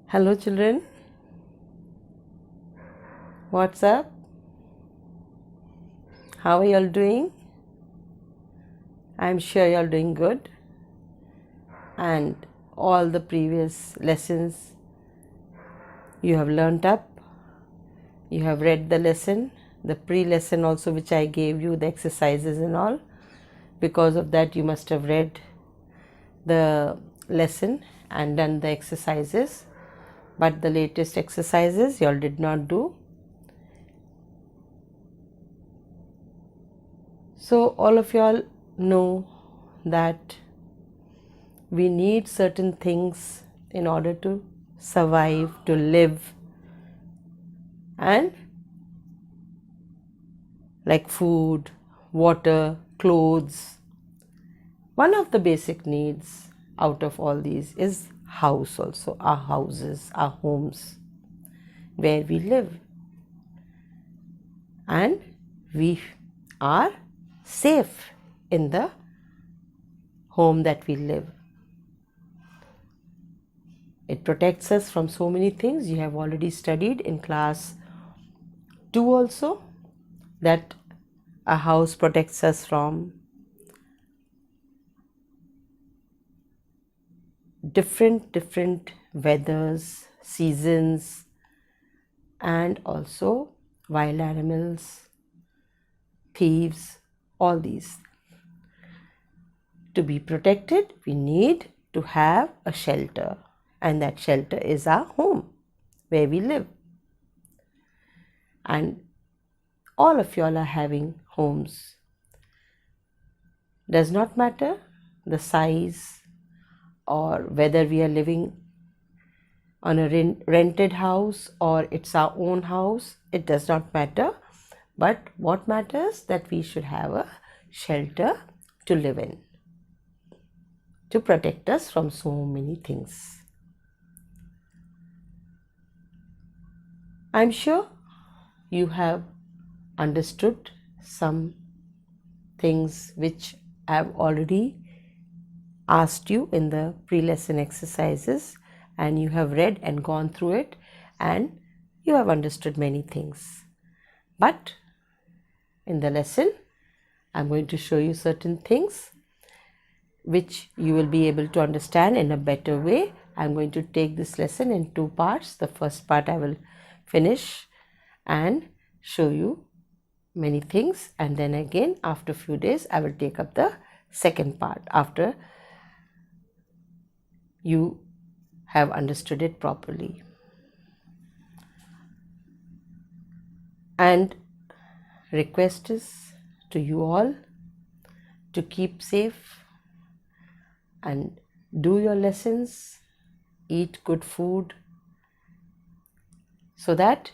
Hello children, what's up? How are you all doing? I'm sure you all doing good, and all the previous lessons you have learnt up. You have read the lesson, the pre-lesson also which I gave you, the exercises and all. Because of that you must have read the lesson and done the exercises, but the latest exercises you all did not do. So all of you all know that we need certain things in order to survive, to live, and like food, water, clothes. One of the basic needs out of all these is house also, our houses, our homes where we live, and we are safe in the home that we live. It protects us from so many things. You have already studied in class 2 also that a house protects us from different weathers, seasons, and also wild animals, thieves, all these. To be protected, we need to have a shelter, and that shelter is our home where we live. And all of you all are having homes. Does not matter the size or whether we are living on a rented house or it's our own house. It does not matter, but what matters that we should have a shelter to live in, to protect us from so many things. I'm sure you have understood some things which I have already asked you in the pre-lesson exercises, and you have read and gone through it, and you have understood many things. But in the lesson, I'm going to show you certain things which you will be able to understand in a better way. I'm going to take this lesson in 2 parts. The first part I will finish and show you many things, and then again after a few days I will take up the second part after you have understood it properly. And request is to you all to keep safe and do your lessons, eat good food, so that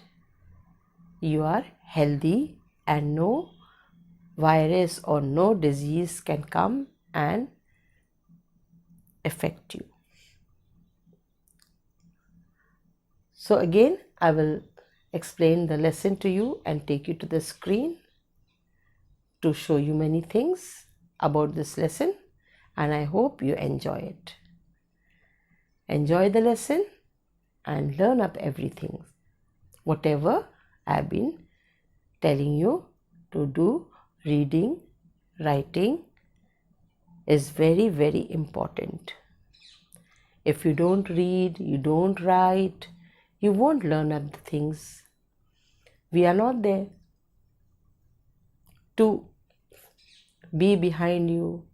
you are healthy and no virus or no disease can come and affect you. So again, I will explain the lesson to you and take you to the screen to show you many things about this lesson, and I hope you enjoy it. Enjoy the lesson and learn up everything. Whatever I have been telling you to do, reading, writing is very important. If you don't read, you don't write, you won't learn up the things. We are not there to be behind you,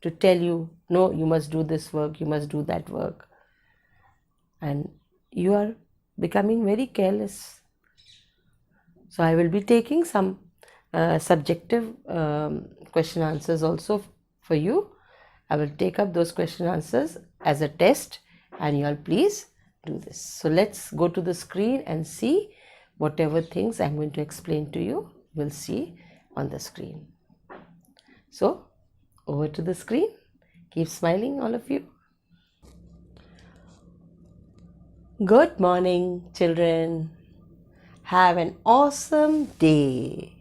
to tell you, no, you must do this work, you must do that work. And you are becoming very careless. So I will be taking some subjective question answers also for you. I will take up those question answers as a test, and you all please do this. So let's go to the screen and see whatever things I'm going to explain to you. We'll see on the screen. So over to the screen. Keep smiling, all of you. Good morning, children. Have an awesome day.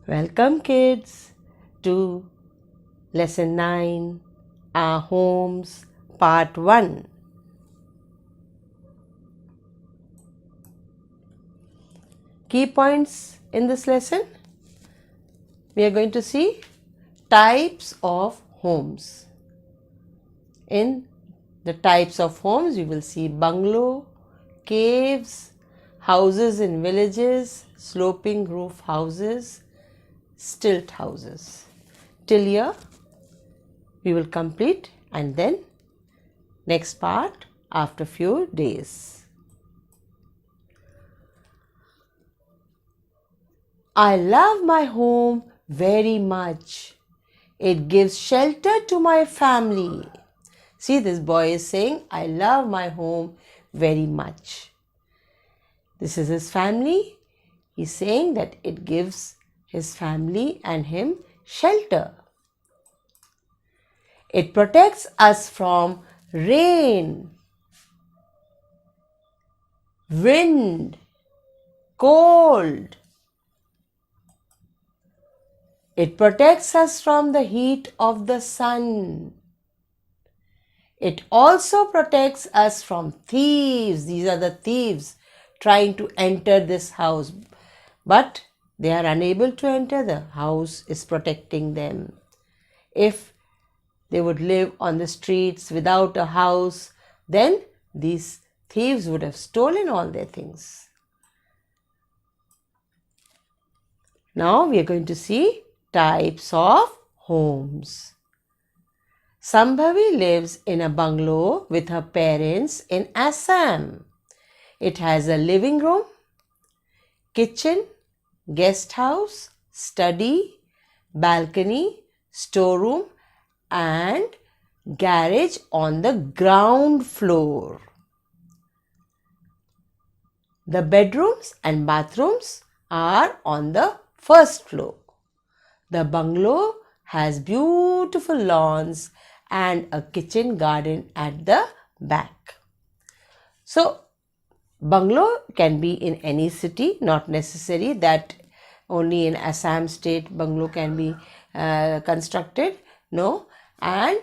Welcome, kids, to lesson 9, our homes, Part 1. Key points in this lesson. We are going to see types of homes. In the types of homes, we will see bungalow, caves, houses in villages, sloping roof houses, stilt houses. Till here we will complete, and then next part after few days. I love my home very much. It gives shelter to my family. See, this boy is saying, I love my home very much. This is his family. He's saying that it gives his family and him shelter. It protects us from rain, wind, cold. It protects us from the heat of the sun. It also protects us from thieves. These are the thieves trying to enter this house, but they are unable to enter. The house is protecting them. If they would live on the streets without a house, then these thieves would have stolen all their things. Now we are going to see types of homes. Sambhavi lives in a bungalow with her parents in Assam. It has a living room, kitchen, guest house, study, balcony, storeroom, and garage on the ground floor. The bedrooms and bathrooms are on the first floor. The bungalow has beautiful lawns and a kitchen garden at the back. So, bungalow can be in any city, not necessary that only in Assam state bungalow can be constructed. No, and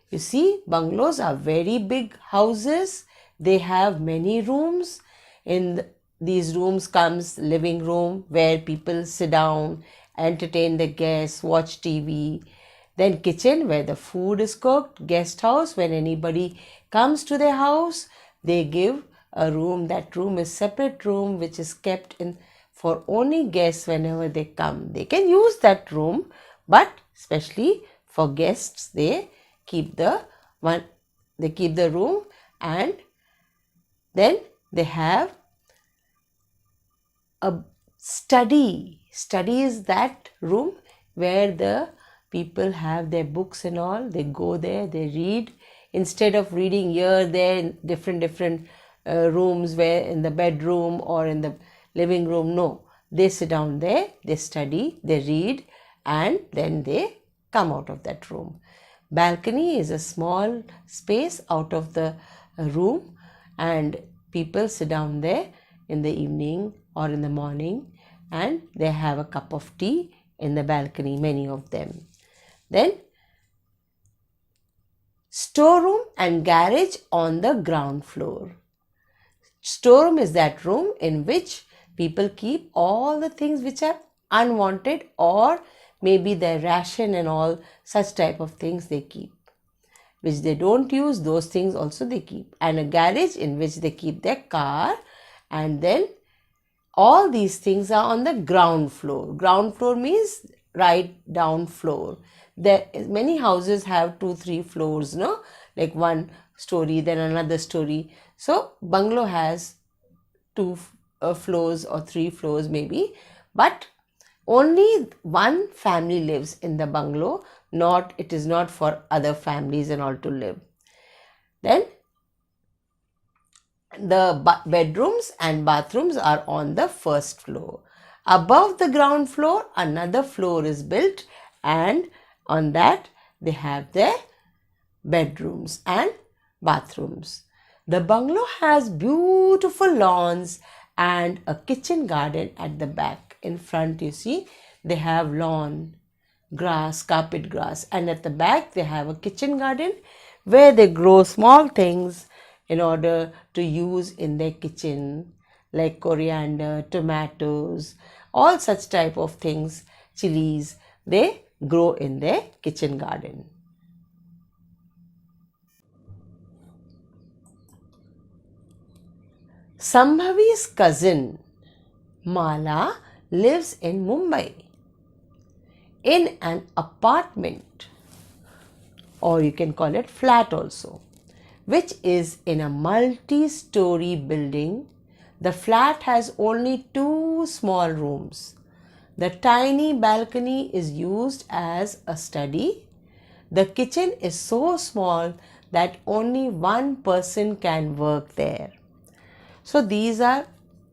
you see, bungalows are very big houses. They have many rooms. In these rooms comes living room where people sit down, entertain the guests, watch TV. Then kitchen where the food is cooked. Guest house, when anybody comes to their house, they give a room. That room is separate room which is kept in for only guests whenever they come. They can use that room, but especially for guests, they keep the room, and then they have a study. Study is that room where the people have their books and all. They go there, they read. Instead of reading here, there, in different rooms, where in the bedroom or in the living room, no. They sit down there, they study, they read, and then they come out of that room. Balcony is a small space out of the room, and people sit down there in the evening or in the morning, and they have a cup of tea in the balcony, many of them. Then storeroom and garage on the ground floor. Storeroom is that room in which people keep all the things which are unwanted, or maybe their ration and all such type of things they keep. Which they don't use, those things also they keep. And a garage in which they keep their car, and then all these things are on the ground floor. Ground floor means right down floor. There many houses have 2-3 floors, no? Like one story, then another story. So bungalow has 2 floors or 3 floors maybe, but only one family lives in the bungalow. It is not for other families and all to live. Then the bedrooms and bathrooms are on the first floor. Above the ground floor, another floor is built, and on that they have their bedrooms and bathrooms. The bungalow has beautiful lawns and a kitchen garden at the back. In front, you see, they have lawn, grass, carpet grass, and at the back they have a kitchen garden where they grow small things in order to use in their kitchen, like coriander, tomatoes, all such type of things, chilies, they grow in their kitchen garden. Sambhavi's cousin Mala lives in Mumbai in an apartment, or you can call it flat also, which is in a multi-story building. The flat has only 2 small rooms. The tiny balcony is used as a study. The kitchen is so small that only one person can work there. So these are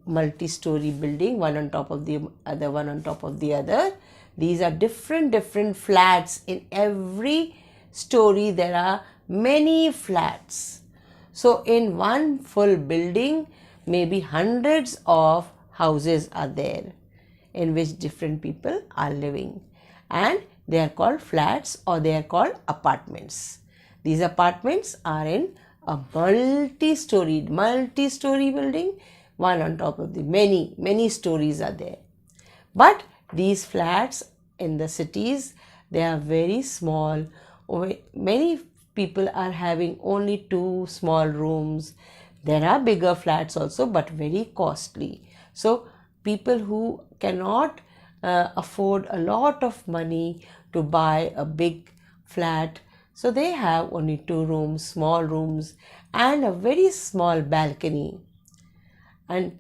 multi-story building, one on top of the other, one on top of the other. These are different flats. In every story there are many flats. So in one full building, maybe hundreds of houses are there in which different people are living, and they are called flats or they are called apartments. These apartments are in a multi-story building, one on top of the many stories are there. But these flats in the cities, they are very small. Many people are having only 2 small rooms. There are bigger flats also, but very costly. So people who cannot afford a lot of money to buy a big flat, so they have only 2 rooms, small rooms, and a very small balcony. And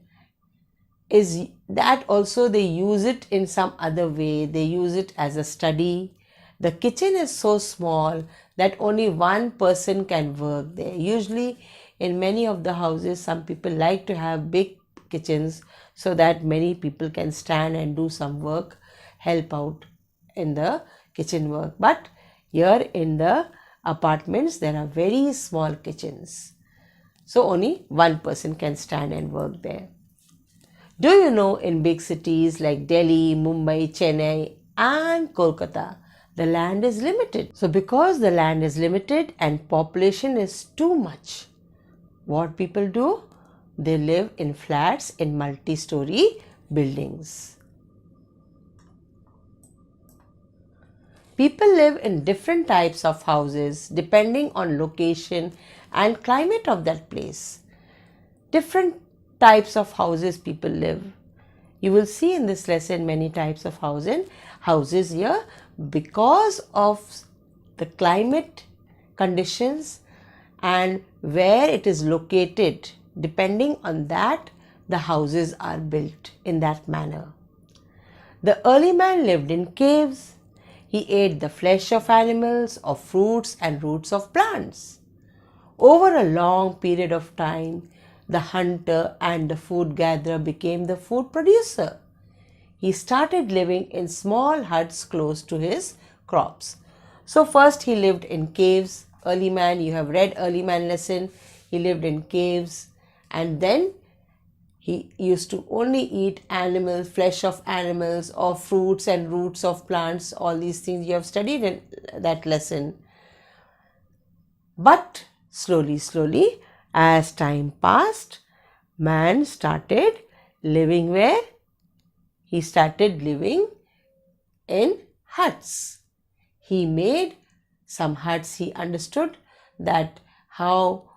is that also they use it in some other way. They use it as a study. The kitchen is so small that only one person can work there. Usually in many of the houses, some people like to have big kitchens so that many people can stand and do some work, help out in the kitchen work. But here in the apartments, there are very small kitchens. So only one person can stand and work there. Do you know, in big cities like Delhi, Mumbai, Chennai and Kolkata, the land is limited. So because the land is limited and population is too much, what people do? They live in flats in multi-story buildings. People live in different types of houses depending on location and climate of that place. Different types of houses people live. You will see in this lesson many types of houses here because of the climate conditions and where it is located. Depending on that, the houses are built in that manner. The early man lived in caves. He ate the flesh of animals, of fruits and roots of plants. Over a long period of time, the hunter and the food gatherer became the food producer. He started living in small huts close to his crops. So first he lived in caves. Early man, you have read early man lesson. He lived in caves, and then he used to only eat animals, flesh of animals, or fruits and roots of plants. All these things you have studied in that lesson. But slowly, as time passed, man started living where? He started living in huts. He made some huts. He understood that how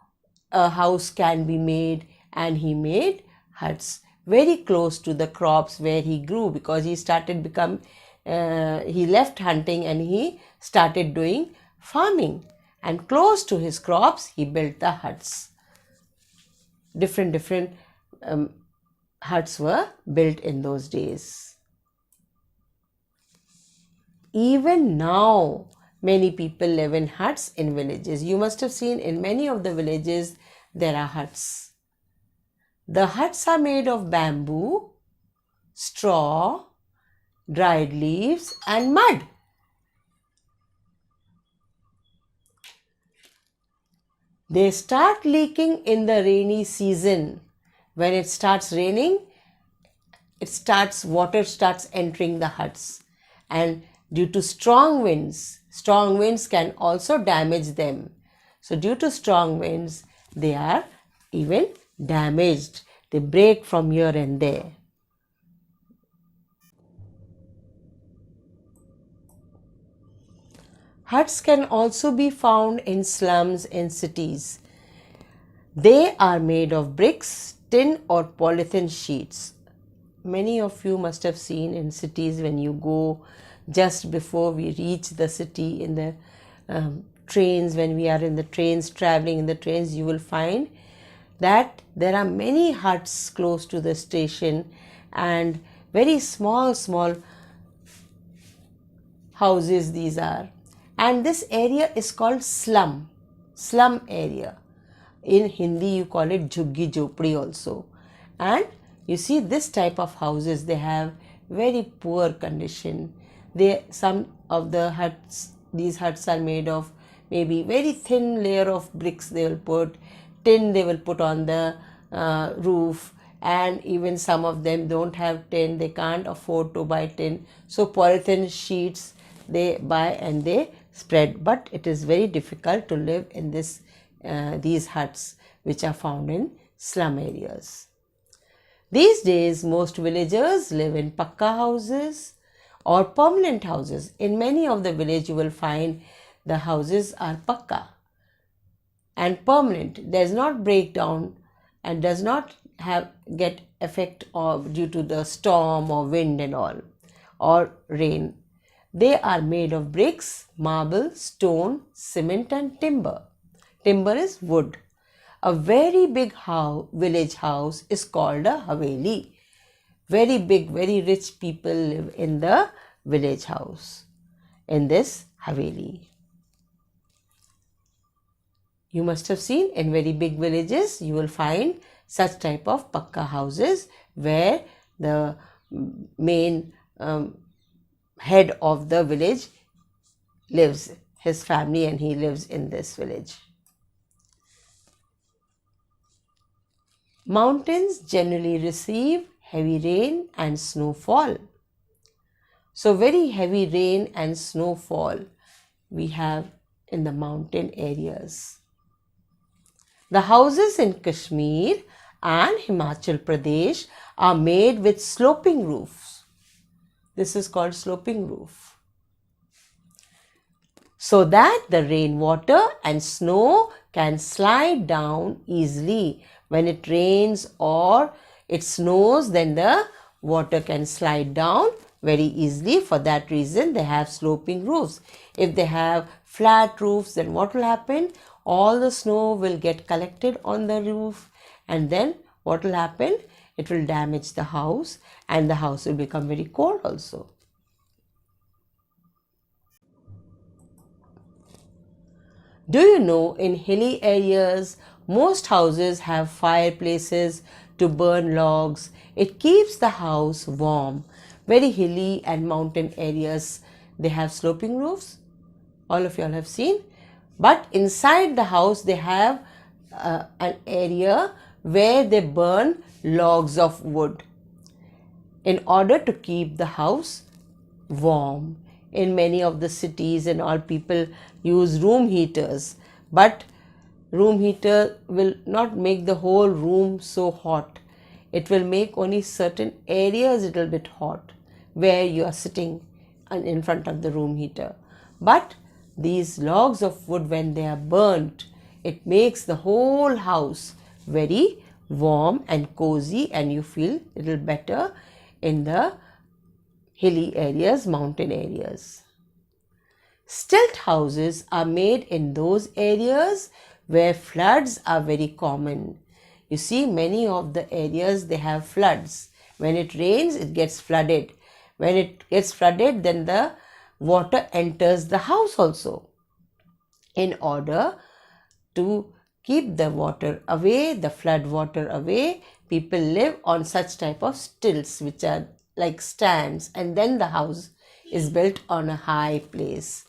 a house can be made, and he made huts very close to the crops where he grew, because he started he left hunting and he started doing farming, and close to his crops he built the huts. Different huts were built in those days. Even now, many people live in huts in villages. You must have seen in many of the villages there are huts. The huts are made of bamboo, straw, dried leaves and mud. They start leaking in the rainy season. When it starts raining, water starts entering the huts, and due to strong winds can also damage them. So due to strong winds, they are even damaged. They break from here and there. Huts can also be found in slums in cities. They are made of bricks, tin or polythene sheets. Many of you must have seen in cities when you go just before we reach the city in the trains, when we are in the trains, traveling in the trains, you will find that there are many huts close to the station and very small houses these are. And this area is called slum area. In Hindi you call it jhuggi jhopdi also. And you see this type of houses, they have very poor condition. Some of the huts, these huts are made of maybe very thin layer of bricks they will put, tin they will put on the roof, and even some of them don't have tin, they can't afford to buy tin, so polythene sheets they buy and they spread. But it is very difficult to live in these huts which are found in slum areas. These days most villagers live in Pakka houses or permanent houses. In many of the village you will find the houses are Pakka and permanent, does not break down and does not get effect due to the storm or wind and all or rain. They are made of bricks, marble, stone, cement and timber. Timber is wood. A very big village house is called a haveli. Very big, very rich people live in the village house, in this haveli. You must have seen in very big villages you will find such type of Pakka houses where the main head of the village lives, his family, and he lives in this village. Mountains generally receive heavy rain and snowfall. So very heavy rain and snowfall we have in the mountain areas. The houses in Kashmir and Himachal Pradesh are made with sloping roofs. This is called sloping roof. So that the rainwater and snow can slide down easily. When it rains or it snows, then the water can slide down very easily. For that reason, they have sloping roofs. If they have flat roofs, then what will happen? All the snow will get collected on the roof, and then what will happen? It will damage the house and the house will become very cold also. Do you know in hilly areas, most houses have fireplaces to burn logs. It keeps the house warm. Very hilly and mountain areas, they have sloping roofs. All of you all have seen. But inside the house, they have an area where they burn logs of wood in order to keep the house warm. In many of the cities and all, people use room heaters, but room heater will not make the whole room so hot. It will make only certain areas a little bit hot where you are sitting in front of the room heater. But these logs of wood, when they are burnt, it makes the whole house very warm and cozy, and you feel a little better in the hilly areas, mountain areas. Stilt houses are made in those areas where floods are very common. You see, many of the areas, they have floods. When it rains, it gets flooded. When it gets flooded, then the water enters the house also. In order to keep the water away, the flood water away, people live on such type of stilts which are like stands, and then the house is built on a high place.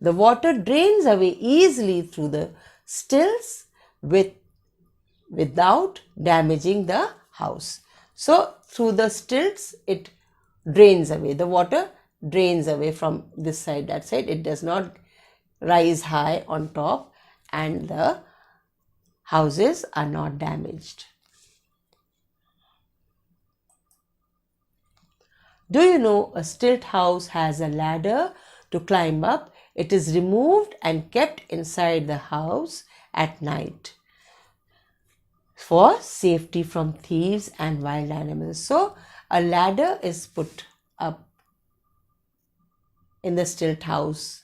The water drains away easily through the stilts without damaging the house. So through the stilts it drains away. The water drains away from this side, that side. It does not rise high on top, and the houses are not damaged. Do you know a stilt house has a ladder to climb up? It is removed and kept inside the house at night for safety from thieves and wild animals. So a ladder is put up in the stilt house,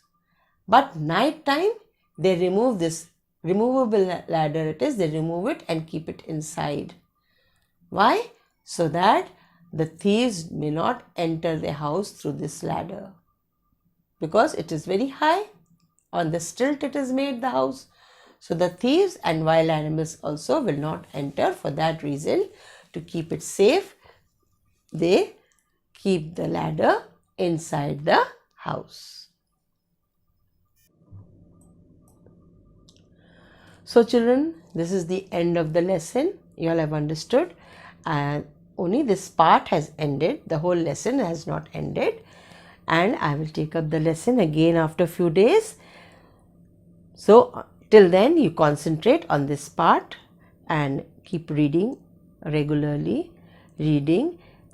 but night time they remove this removable ladder. They remove it and keep it inside. Why? So that the thieves may not enter the house through this ladder, because it is very high. On the stilt it is made, the house. So the thieves and wild animals also will not enter. For that reason, to keep it safe, they keep the ladder inside the house. So children, this is the end of the lesson. You all have understood, and only this part has ended. The whole lesson has not ended, and I will take up the lesson again after a few days. So till then, you concentrate on this part and keep reading regularly,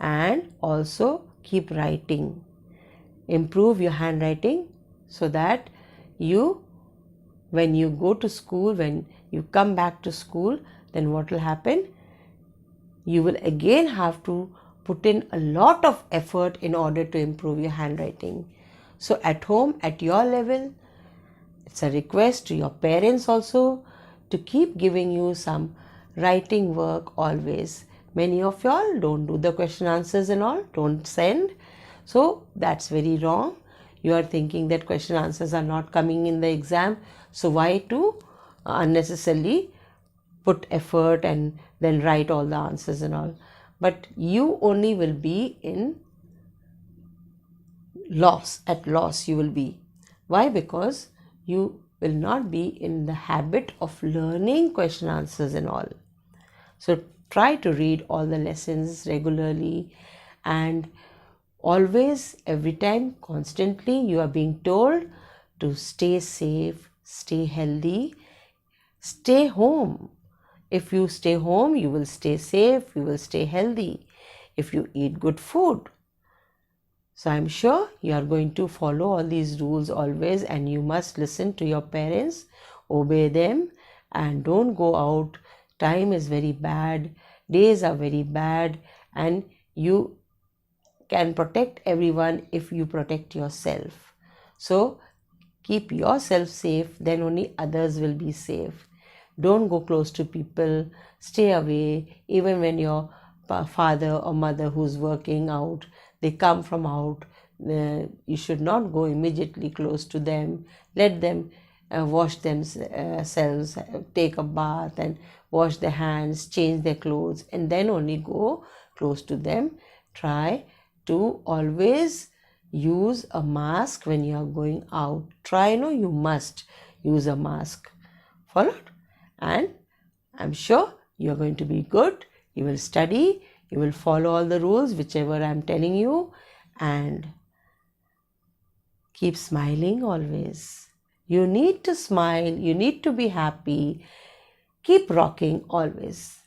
and also keep writing. Improve your handwriting so that when you go to school, when you come back to school, then what will happen? You will again have to put in a lot of effort in order to improve your handwriting. So at home, at your level, it's a request to your parents also to keep giving you some writing work always. Many of y'all don't do the question answers and all, don't send. So that's very wrong. You are thinking that question answers are not coming in the exam, so why to unnecessarily put effort and then write all the answers and all. But you only will be in loss, at loss you will be. Why? Because you will not be in the habit of learning question answers and all. So try to read all the lessons regularly, and always, every time, constantly, you are being told to stay safe, stay healthy, stay home. If you stay home, you will stay safe, you will stay healthy. If you eat good food. So I'm sure you are going to follow all these rules always, and you must listen to your parents, obey them, and don't go out. Time is very bad, days are very bad, and you can protect everyone if you protect yourself. So keep yourself safe, then only others will be safe. Don't go close to people, stay away. Even when your father or mother who's working out, they come from out, you should not go immediately close to them. Let them wash themselves, take a bath and wash their hands, change their clothes, and then only go close to them. Try to always use a mask when you are going out. You must use a mask. Followed? And I'm sure you are going to be good. You will study, you will follow all the rules, whichever I'm telling you, and keep smiling always. You need to smile, you need to be happy. Keep rocking always.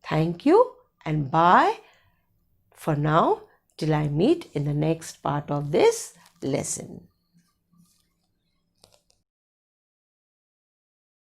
Thank you and bye for now, till I meet in the next part of this lesson.